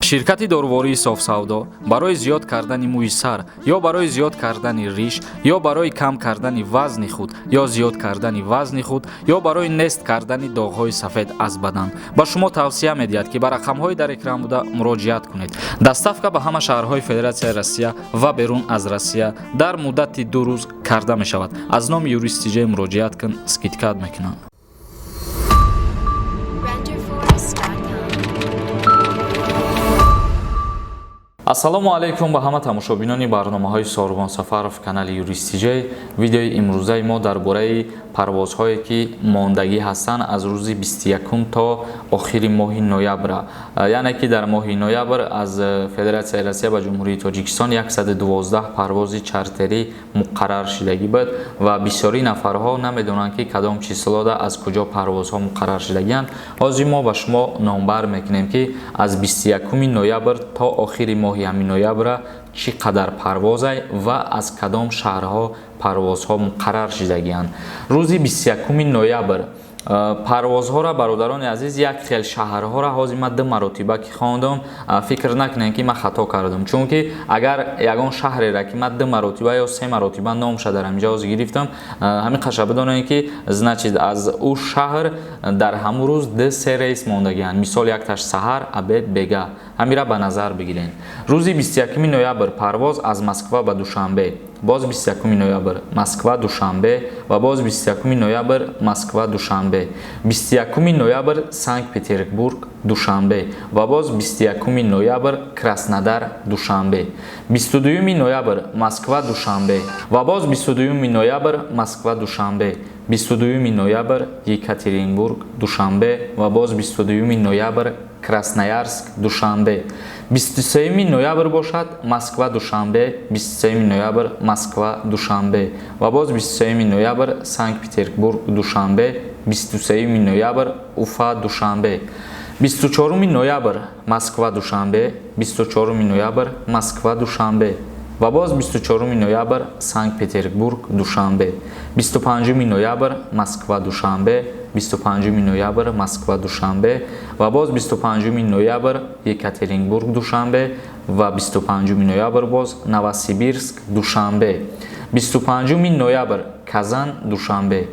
ширкати дорвории софсавдо барои зиёд кардани мӯи сар ё барои зиёд кардани риш ё барои кам кардани вазни худ ё зиёд кардани вазни худ ё барои нест кардани доғҳои сафед аз бадан ба шумо тавсия медиҳад ки ба рақамҳои дар экран буда муроҷиат кунед. Доставка ба ҳама шаҳрҳои Федератсияи Россия ва берун аз Россия дар муддати 2 рӯз карда мешавад. Аз номи ЮРИСТ муроҷиат кун, скидкат мекунанд. ассалому алайкум ба ҳама тамошобинони барномаҳои Сорвон Сафаров канали ЮРИСТ. Видеои имрӯзаи мо дар бораи парвозҳое ки мондагӣ ҳастанд аз рӯзи 21 то охири моҳи ноябр, яъне ки дар моҳи ноябр аз Федератсияи Россия ба ҷумҳурии Тоҷикистон 112 парвози чартерӣ муқаррар шудагӣ буд ва бисёри нафарҳо намедонанд ки кадом числода аз куҷо парвозҳо муқаррар шудагиянд. ҳозир мо ба шумо номбар мекунем ки аз 21 ноябр то охири моҳи ҳамин ноябр чӣ қадар парвозай ва аз кадом шаҳрҳо парвозҳо муқаррар шудагиянд. рӯзи 21 ноябр парвозҳоро бародарони азиз як хел шаҳрҳоро ҳозир ман 2 маротиба ки хондам, фикр накунем ки ман хато кардам, чунки агар ягон шаҳреро ки ман 2 маротиба ё 3 маротиба номша дар ҳаминҷа ҳозир гирифтам, ҳамин қаша бидонем ки значит аз ӯ шаҳр дар ҳамун рӯз 2-3 рейс мондагиянд. мисол якташ саҳар, абед, бега. ҳамира ба назар бигирен. рӯзи 21 ноябр парвоз аз Москва ба Душанбе, боз 21 ноябр Москва Душанбе ва боз 21 ноябр Москва Душанбе, 21 ноябр Санкт-Петербург Душанбе ва боз 21 ноябр Краснодар Душанбе, 22 ноябр Москва Душанбе ва боз 22 ноябр Москва Душанбе, 22 ноябр Екатеринбург Душанбе ва боз 22 ноябр Красноярск Душанбе, 23 ноябр бошад Москва Душанбе, 27 ноябр Москва Душанбе ва боз 27 ноябр Санкт-Петербург Душанбе, 27 ноябр Уфа Душанбе, 24 ноябр Москва Душанбе, 24 ноябр Москва Душанбе ва боз 24 ноябр Санкт-Петербург Душанбе, 25 ноябр Москва Душанбе, 25 ноябр Москва Душанбе ва боз 25 ноябр Екатеринбург Душанбе ва 25 ноябр боз Новосибирск Душанбе, 25 ноябр Казан Душанбе,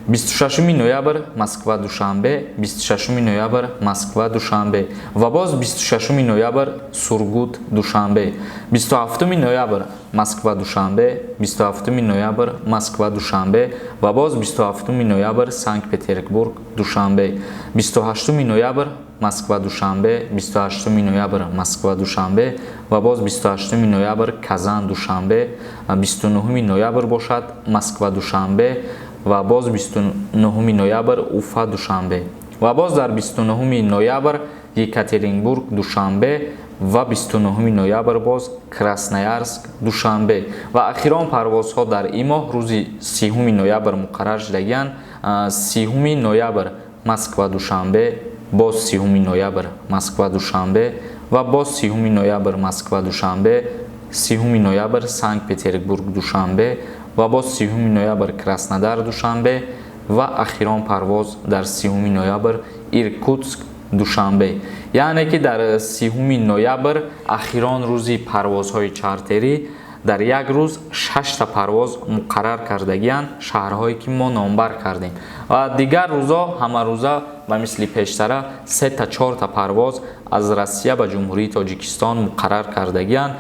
26 ноябр Москва Душанбе, 26 ноябр Москва Душанбе ва боз 26 ноябр Сургут Душанбе, 27 ноябр Москва Душанбе, 27 ноябр Москва Душанбе ва боз 27 ноябр Санкт-Петербург Душанбе, 28 ноябр Москва Душанбе, 28 ноябр Москва Душанбе ва боз 28 ноябр Казан Душанбе, 29 ноябр бошад Москва Душанбе ва боз 29 ноябр Уфа Душанбе ва боз дар 29 ноябр Екатеринбург Душанбе ва 29 ноябр боз Красноярск Душанбе ва ахирон парвозҳо дар ин моҳ рӯзи 30 ноябр муқаррар шудагиянд. 30 ноябр Москва Душанбе, боз 30 ноябр Москва Душанбе ва боз 30 ноябр Москва Душанбе, 30 ноябр Санкт-Петербург Душанбе ва боз 30 ноябр Краснодар Душанбе ва ахирон парвоз дар 30 ноябр Иркутск Душанбе. яъне ки дар 30 ноябр ахирон рӯзи парвозҳои чартерӣ дар як рӯз 6 та парвоз муқаррар кардагиянд, шаҳрҳое ки мо номбар кардем ва дигар рӯзо ҳамарӯза ба мисли пештара 3 та 4 та парвоз аз Россия ба ҷумҳурии Тоҷикистон муқаррар кардагиянд.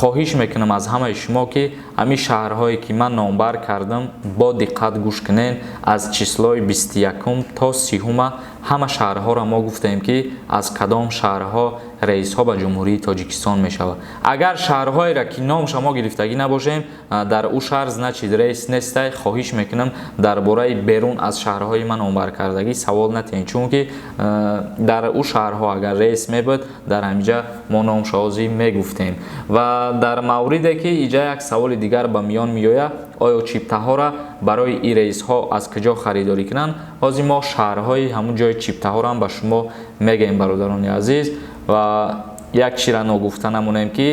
хоҳиш мекунам аз ҳамаи шумо ки ҳамин шаҳрҳое ки ман номбар кардам бо диққат гӯш кунед. аз числои 21 то 30 ҳама шаҳрҳоро мо гуфтем ки аз кадом шаҳрҳо рейсҳо ба ҷумҳурии Тоҷикистон мешавад. агар шаҳрҳоеро ки номша мо гирифтагӣ набошем, дар ӯ шаҳр значит рейс нестай, хоҳиш мекунам дар бораи берун аз шаҳрҳои ман номбар кардагӣ савол натиҳед, чунки дар ӯ шаҳрҳо агар рейс мебуд дар ҳаминҷа мо номша ҳозир мегуфтем. ва дар мавриде ки иҷа як саволи дигар ба миён меояд, оё чиптаҳоро барои ин рейсҳо аз куҷо харидорӣ кунанд, ҳозир мо шаҳрҳои ҳамун ҷои чиптаҳоро ба шумо мегӯем бародарони азиз. ва як чизро ногуфта намонем ки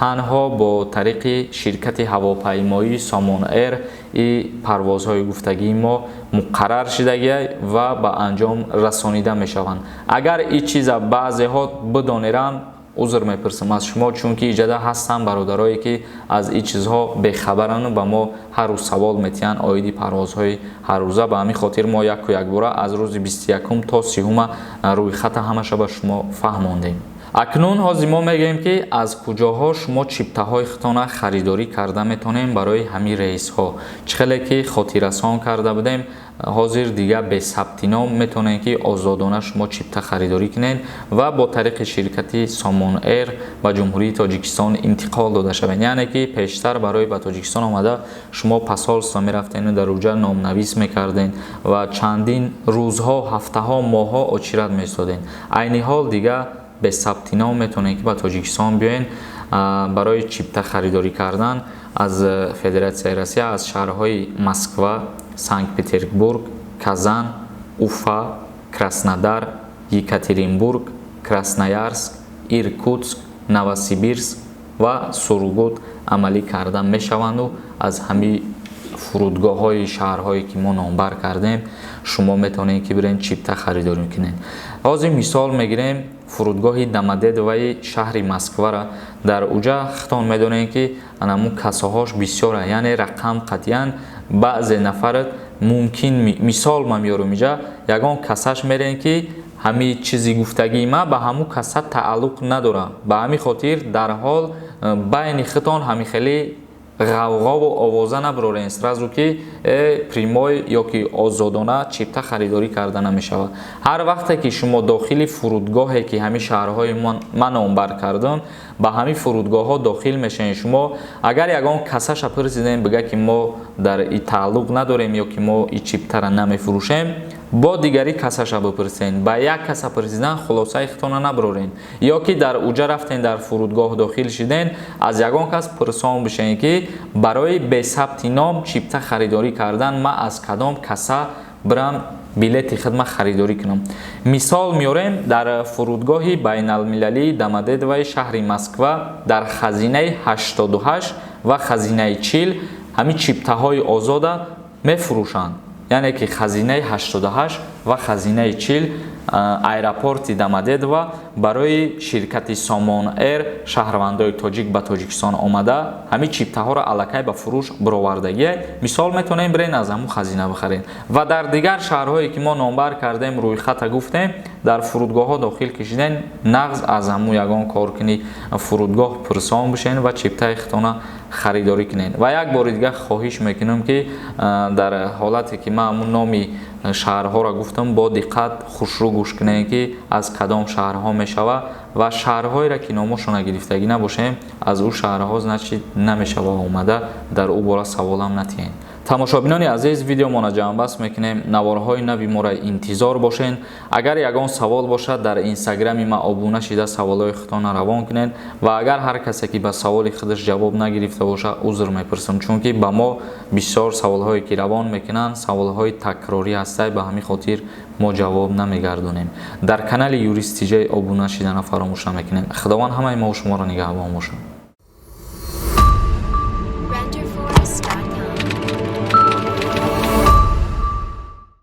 танҳо бо тариқи ширкати ҳавопаймоии Somon Air и парвозҳои гуфтагии мо муқаррар шудагӣ ва ба анҷом расонида мешаванд. агар ин чиза баъзеҳо бидонеранд, عذر میپرسم از شما، چون که ایجاده هستن برادرایی که از این چیزها بخبرن و به ما هر روز سوال میتین آیدی پروازهای هر روزه. به همین خاطر ما یک باره از روز 21 تا 30 روی خط همش به شما فهماندیم. اکنون حاضر ما میگیم که از کجاها شما چیپته های خطانه خریداری کرده میتونیم برای همین رئیس ها. چخیلی که خاطررسان کرده بودیم، حاضر دیگه به ثبت نام میتونین که آزادانه شما چیپته خریداری کنین و با طریق شرکتی سامان ایر به جمهوری تاجیکستان انتقال داده شوین. یعنی که پیشتر برای به تاجیکستان آمده شما پاسپورت میرفتین و در اونجا نام نویس میکردین و چندین روزها، هفته ها، ماه ها اچیرت میستادین. عین حال دیگه به ثبت نام میتونین که به تاجیکستان بیاین برای چیپته خریداری کردن از فدراسیون روسیه، از شهرهای مسکو، سنت پترزبورگ، کازان، اوفا، کراسنودار، یکاترینبورگ، کراسنویارسک، ایرکوتسک، نووسیبیرسک و سورگوت عملی کردن میشوند و از همین فرودگاه های شهرهایی که ما نامبر کردیم شما میتونید که برین چیپته خریداری کنین. حاضر مثال میگیریم فرودگاه دمدد و شهر مسکو را. در اوجا خطان میدونین که انمو کساهاش بسیاره، یعنی رقم قطعا بعض نفرت ممکن مثال ما میارم اینجا یگان کساش میرین که همین چیزی گفتگی ما به همو کسا تعلق نداره. به همین خاطر در حال بین خطان همین خیلی غوغا و آوازه نبرارین سرازو که پریمای یا که آزادانه چیپته خریداری کرده نمیشود. هر وقت که شما داخل فرودگاهی که همین شهرهای من نامبر کردم به همین فرودگاه ها داخل میشین، شما اگر یگان کساش پرسیدین بگه که ما در این تعلق نداریم یا که ما این چیپته را نمیفروشیم، با دیگری کساش بپرسین. با یک کس پرسیدن خلاصه خطانه نبرارین، یا که در اوجا رفتین در فرودگاه داخل شدین از یگان کس پرسان بشین که برای به ثبت نام چیپته خریداری کردن ما از کدام کسا برم بلیت خدمت خریداری کنم. مثال میاریم در فرودگاه بین المللی دمدد و شهر مسکو در خزینه 88 و خزینه 40 همین چیپته های آزاده میفروشند. یعنی که خزینه 88 و خزینه 40 ایرپورت دمدد و برای شرکت سامان ایر شهروندای تاجیک به تاجیکستان آمده همین چیپته ها را الکی به فروش برآوردگی. مثال میتونیم برین از همون خزینه بخرین. و در دیگر شهرهایی که ما نامبر کردیم روی خط گفتیم در فرودگاه ها داخل کشیدین نغز از همون یگان کارکنی فرودگاه پرسان بشین و چیپته خطانه خریداری کنین. و یک بار دیگه خواهش میکنم که در حالتی که من همون نامی شهرها را گفتم با دقت خوشرو گوش کنین که از کدام شهرها میشود و شهرهایی را که نامشون گرفتگی نباشه از او شهرها نمیشود اومده در او باره سوالم نتین. تماشابینان عزیز، ویدیو ما جمع بس میکنیم. نوارهای نوی ما را انتظار باشین. اگر یگان سوال باشد در اینستاگرام ما ابونه شده سوالای خودتان روان کنین و اگر هر کسی که به سوال خودش جواب نگرفته باشه عذر میپرسم، چون که به ما بسیار سوالهایی که روان میکنن سوالهای تکراری هسته، به همین خاطر ما جواب نمیگردونیم. در کانال یوریست ابونه شدن فراموش نکنین. خداوند همه ما و شما را نگهبان باشه.